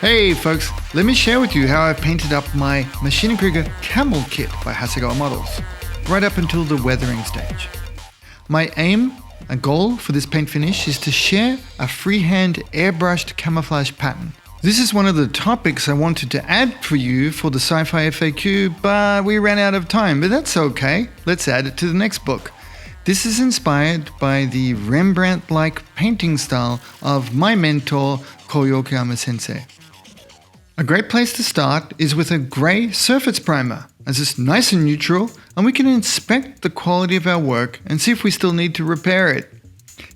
Hey folks, let me share with you how I've painted up my Maschinen Krieger Camel kit by Hasegawa models, right up until the weathering stage. My aim and goal for this paint finish is to share a freehand airbrushed camouflage pattern. This is one of the topics I wanted to add for you for the sci-fi FAQ, but we ran out of time, but that's okay. Let's add it to the next book. This is inspired by the Rembrandt-like painting style of my mentor, Koyokiyama sensei. A great place to start is with a grey surface primer, as it's nice and neutral, and we can inspect the quality of our work and see if we still need to repair it.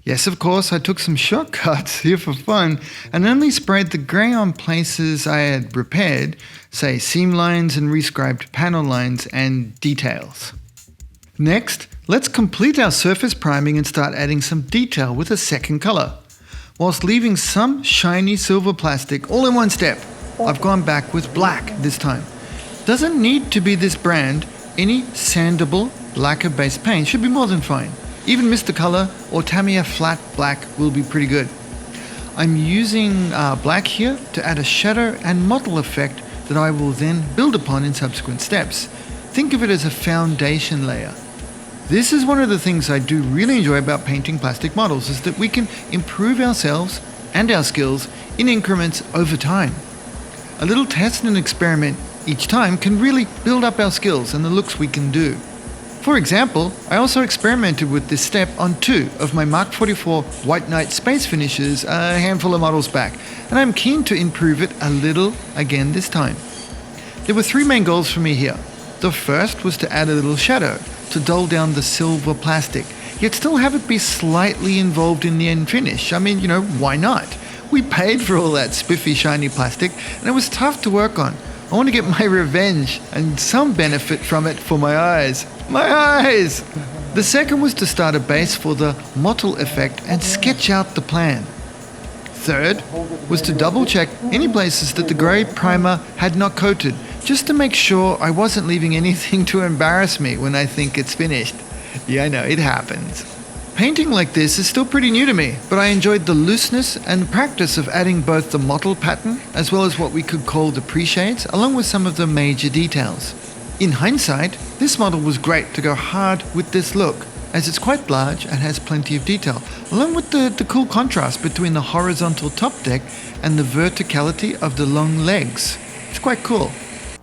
Yes, of course, I took some shortcuts here for fun and only sprayed the grey on places I had repaired, say seam lines and rescribed panel lines and details. Next, let's complete our surface priming and start adding some detail with a second colour, whilst leaving some shiny silver plastic all in one step. I've gone back with black this time. Doesn't need to be this brand, any sandable lacquer-based paint should be more than fine. Even Mr. Color or Tamiya flat black will be pretty good. I'm using black here to add a shadow and mottle effect that I will then build upon in subsequent steps. Think of it as a foundation layer. This is one of the things I do really enjoy about painting plastic models, is that we can improve ourselves and our skills in increments over time. A little test and experiment each time can really build up our skills and the looks we can do. For example, I also experimented with this step on 2 of my Mark 44 White Knight Space finishes a handful of models back, and I'm keen to improve it a little again this time. There were 3 main goals for me here. The first was to add a little shadow to dull down the silver plastic, yet still have it be slightly involved in the end finish. I mean, why not? We paid for all that spiffy, shiny plastic, and it was tough to work on. I want to get my revenge and some benefit from it for my eyes. My eyes! The second was to start a base for the mottle effect and sketch out the plan. Third was to double check any places that the grey primer had not coated, just to make sure I wasn't leaving anything to embarrass me when I think it's finished. Yeah, I know, it happens. Painting like this is still pretty new to me, but I enjoyed the looseness and practice of adding both the mottle pattern as well as what we could call the pre-shades, along with some of the major details. In hindsight, this model was great to go hard with this look, as it's quite large and has plenty of detail, along with the cool contrast between the horizontal top deck and the verticality of the long legs. It's quite cool.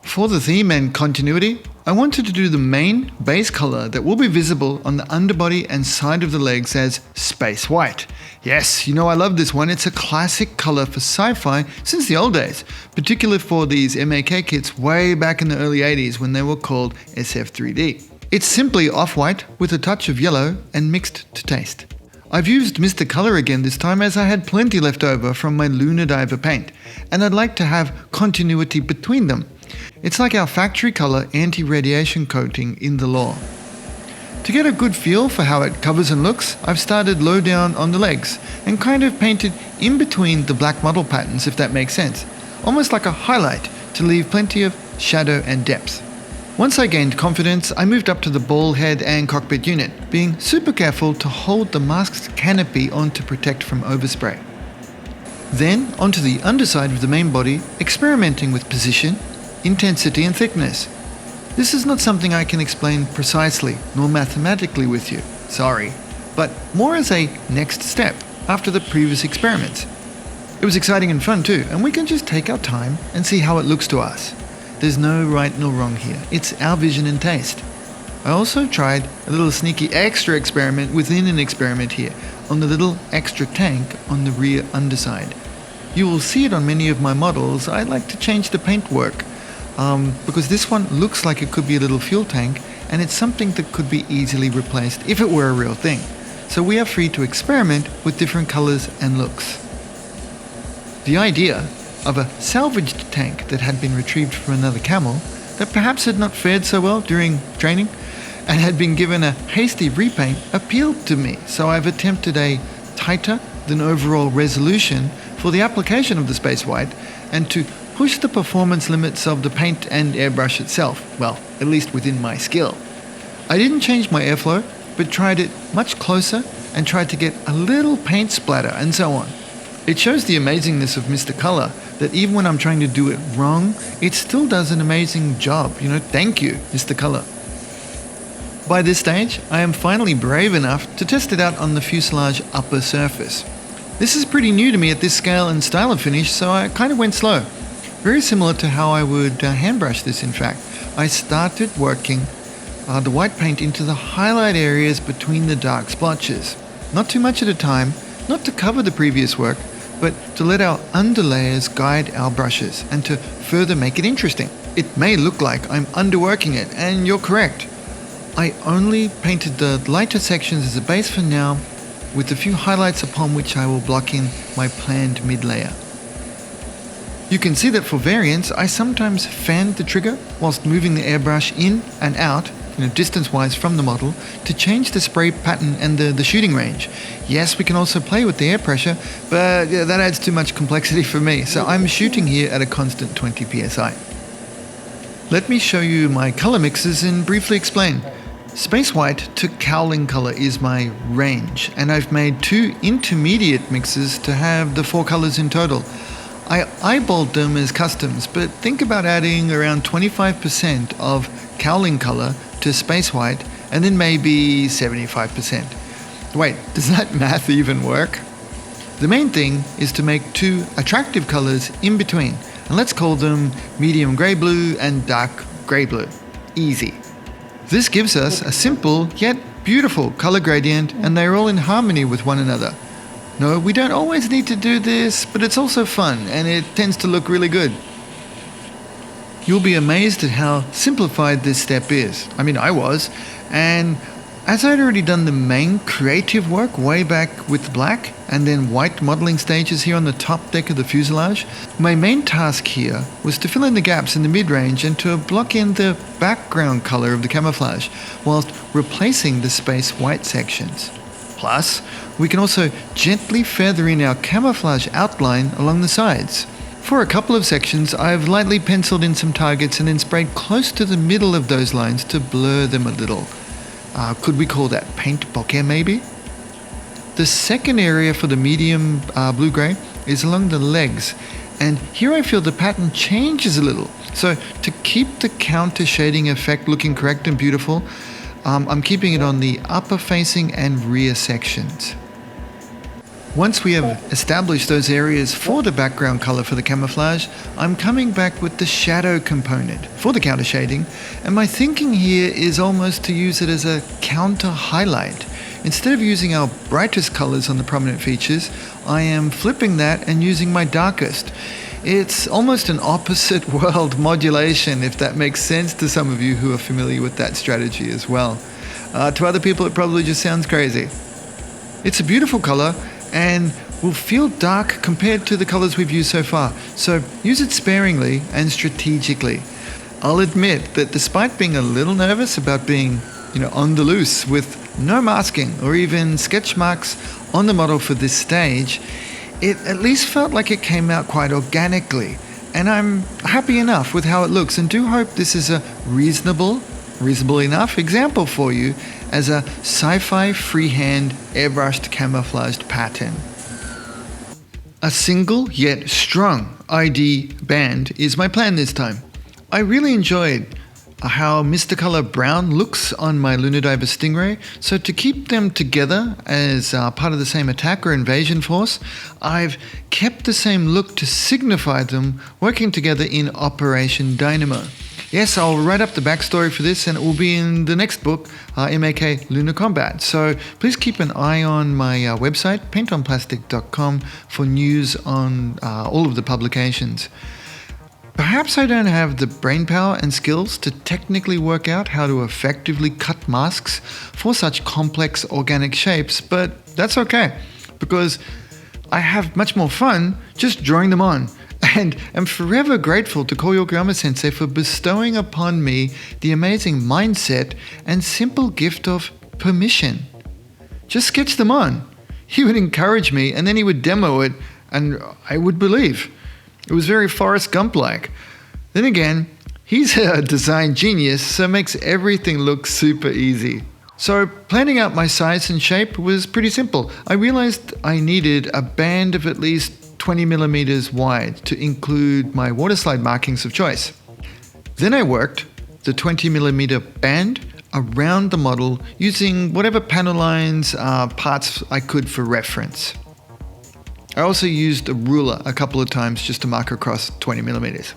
For the theme and continuity, I wanted to do the main base color that will be visible on the underbody and side of the legs as space white. Yes, I love this one. It's a classic color for sci-fi since the old days, particularly for these Ma.K kits way back in the early 80s when they were called SF3D. It's simply off-white with a touch of yellow and mixed to taste. I've used Mr. Color again this time, as I had plenty left over from my Lunar Diver paint, and I'd like to have continuity between them. It's like our factory color anti-radiation coating in the lore. To get a good feel for how it covers and looks, I've started low down on the legs and kind of painted in between the black model patterns, if that makes sense. Almost like a highlight to leave plenty of shadow and depth. Once I gained confidence, I moved up to the ball head and cockpit unit, being super careful to hold the mask's canopy on to protect from overspray. Then onto the underside of the main body, experimenting with position, intensity and thickness. This is not something I can explain precisely nor mathematically with you, sorry, but more as a next step after the previous experiments. It was exciting and fun too, and we can just take our time and see how it looks to us. There's no right nor wrong here, it's our vision and taste. I also tried a little sneaky extra experiment within an experiment here, on the little extra tank on the rear underside. You will see it on many of my models. I like to change the paintwork, because this one looks like it could be a little fuel tank, and it's something that could be easily replaced if it were a real thing. So we are free to experiment with different colors and looks. The idea of a salvaged tank that had been retrieved from another camel that perhaps had not fared so well during training and had been given a hasty repaint appealed to me, so I've attempted a tighter than overall resolution for the application of the space white and to push the performance limits of the paint and airbrush itself, well, at least within my skill. I didn't change my airflow, but tried it much closer and tried to get a little paint splatter and so on. It shows the amazingness of Mr. Color that even when I'm trying to do it wrong, it still does an amazing job. Thank you, Mr. Color. By this stage, I am finally brave enough to test it out on the fuselage upper surface. This is pretty new to me at this scale and style of finish, so I kind of went slow. Very similar to how I would hand brush this, in fact. I started working the white paint into the highlight areas between the dark splotches. Not too much at a time, not to cover the previous work, but to let our underlayers guide our brushes and to further make it interesting. It may look like I'm underworking it, and you're correct. I only painted the lighter sections as a base for now, with a few highlights upon which I will block in my planned mid-layer. You can see that for variance, I sometimes fanned the trigger whilst moving the airbrush in and out, distance-wise from the model, to change the spray pattern and the shooting range. Yes, we can also play with the air pressure, but that adds too much complexity for me, so I'm shooting here at a constant 20 psi. Let me show you my color mixes and briefly explain. Space White to Cowling color is my range, and I've made 2 intermediate mixes to have the 4 colors in total. I eyeballed them as customs, but think about adding around 25% of Cowling color to Space White and then maybe 75%. Wait, does that math even work? The main thing is to make 2 attractive colors in between, and let's call them medium grey blue and dark grey blue. Easy. This gives us a simple yet beautiful color gradient, and they're all in harmony with one another. No, we don't always need to do this, but it's also fun and it tends to look really good. You'll be amazed at how simplified this step is. I was, and as I'd already done the main creative work way back with black and then white modeling stages here on the top deck of the fuselage, my main task here was to fill in the gaps in the mid-range and to block in the background color of the camouflage whilst replacing the space white sections. Plus, we can also gently feather in our camouflage outline along the sides. For a couple of sections, I've lightly penciled in some targets and then sprayed close to the middle of those lines to blur them a little. Could we call that paint bokeh maybe? The second area for the medium blue-grey is along the legs, and here I feel the pattern changes a little. So to keep the counter shading effect looking correct and beautiful, I'm keeping it on the upper facing and rear sections. Once we have established those areas for the background color for the camouflage, I'm coming back with the shadow component for the counter shading, and my thinking here is almost to use it as a counter highlight. Instead of using our brightest colors on the prominent features, I am flipping that and using my darkest. It's almost an opposite world modulation, if that makes sense to some of you who are familiar with that strategy as well. To other people, it probably just sounds crazy. It's a beautiful color and will feel dark compared to the colors we've used so far, so use it sparingly and strategically. I'll admit that despite being a little nervous about being, on the loose with no masking or even sketch marks on the model for this stage, it at least felt like it came out quite organically, and I'm happy enough with how it looks and do hope this is a reasonable enough example for you as a sci-fi freehand airbrushed camouflaged pattern. A single yet strong ID band is my plan this time. I really enjoyed how Mr. Color Brown looks on my Lunar Diver Stingray, so to keep them together as part of the same attack or invasion force, I've kept the same look to signify them working together in Operation Dynamo. Yes, I'll write up the backstory for this and it will be in the next book, Ma.K Lunar Combat. So please keep an eye on my website, paintonplastic.com, for news on all of the publications. Perhaps I don't have the brainpower and skills to technically work out how to effectively cut masks for such complex organic shapes, but that's okay, because I have much more fun just drawing them on. And am forever grateful to Koyokuyama Sensei for bestowing upon me the amazing mindset and simple gift of permission. Just sketch them on. He would encourage me and then he would demo it and I would believe. It was very Forrest Gump-like. Then again, he's a design genius, so makes everything look super easy. So planning out my size and shape was pretty simple. I realized I needed a band of at least 20 millimeters wide to include my waterslide markings of choice. Then I worked the 20 millimeter band around the model using whatever panel lines, parts I could for reference. I also used a ruler a couple of times just to mark across 20 millimeters.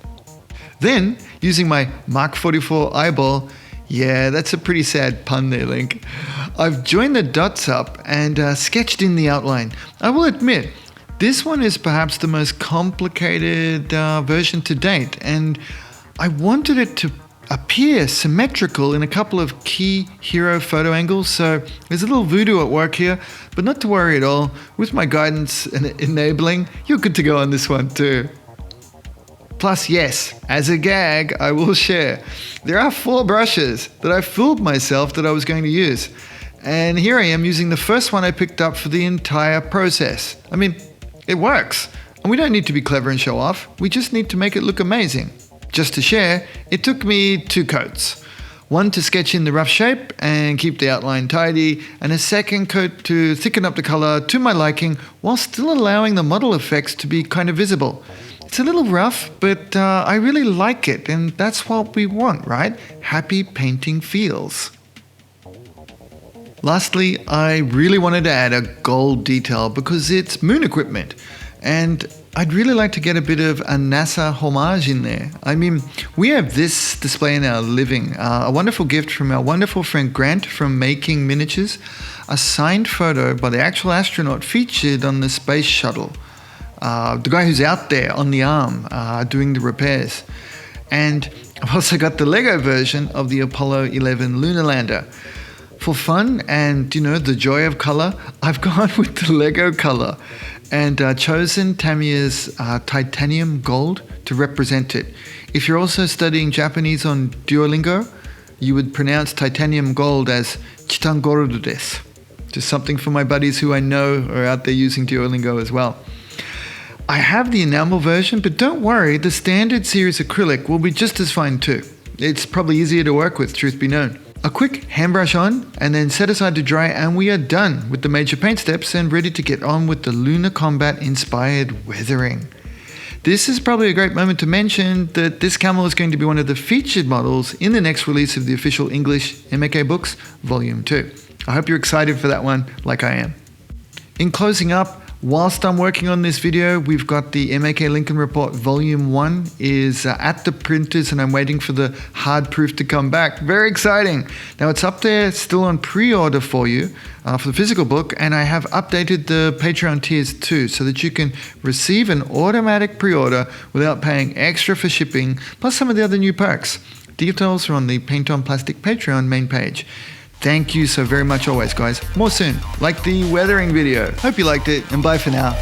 Then, using my Mark 44 eyeball, yeah, that's a pretty sad pun there, Linc, I've joined the dots up and sketched in the outline. I will admit, this one is perhaps the most complicated version to date, and I wanted it to appear symmetrical in a couple of key hero photo angles, so there's a little voodoo at work here, but not to worry at all. With my guidance and enabling, you're good to go on this one too. Plus, yes, as a gag, I will share, there are 4 brushes that I fooled myself that I was going to use. And here I am using the first one I picked up for the entire process. I mean, it works. And we don't need to be clever and show off. We just need to make it look amazing. Just to share, it took me 2 coats. One to sketch in the rough shape and keep the outline tidy, and a second coat to thicken up the color to my liking while still allowing the model effects to be kind of visible. It's a little rough, but I really like it, and that's what we want, right? Happy painting feels. Lastly, I really wanted to add a gold detail because it's moon equipment, and I'd really like to get a bit of a NASA homage in there. I mean, we have this display in our living, a wonderful gift from our wonderful friend Grant from Making Miniatures, a signed photo by the actual astronaut featured on the space shuttle. The guy who's out there on the arm doing the repairs. And I've also got the Lego version of the Apollo 11 lunar lander. For fun and, the joy of color, I've gone with the Lego color and chosen Tamiya's titanium gold to represent it. If you're also studying Japanese on Duolingo, you would pronounce titanium gold as chitangordu desu. Just something for my buddies who I know are out there using Duolingo as well. I have the enamel version, but don't worry, the standard series acrylic will be just as fine too. It's probably easier to work with, truth be known. A quick hand brush on and then set aside to dry, and we are done with the major paint steps and ready to get on with the Lunar Combat inspired weathering. This is probably a great moment to mention that this camel is going to be one of the featured models in the next release of the official English Ma.K books, Volume 2. I hope you're excited for that one, like I am. In closing up, whilst I'm working on this video, we've got the Ma.K Lincoln Report Volume 1 is at the printers, and I'm waiting for the hard proof to come back. Very exciting. Now it's up there still on pre-order for you for the physical book, and I have updated the Patreon tiers too so that you can receive an automatic pre-order without paying extra for shipping, plus some of the other new perks. Details are on the Paint on Plastic Patreon main page. Thank you so very much always, guys. More soon, like the weathering video. Hope you liked it, and bye for now.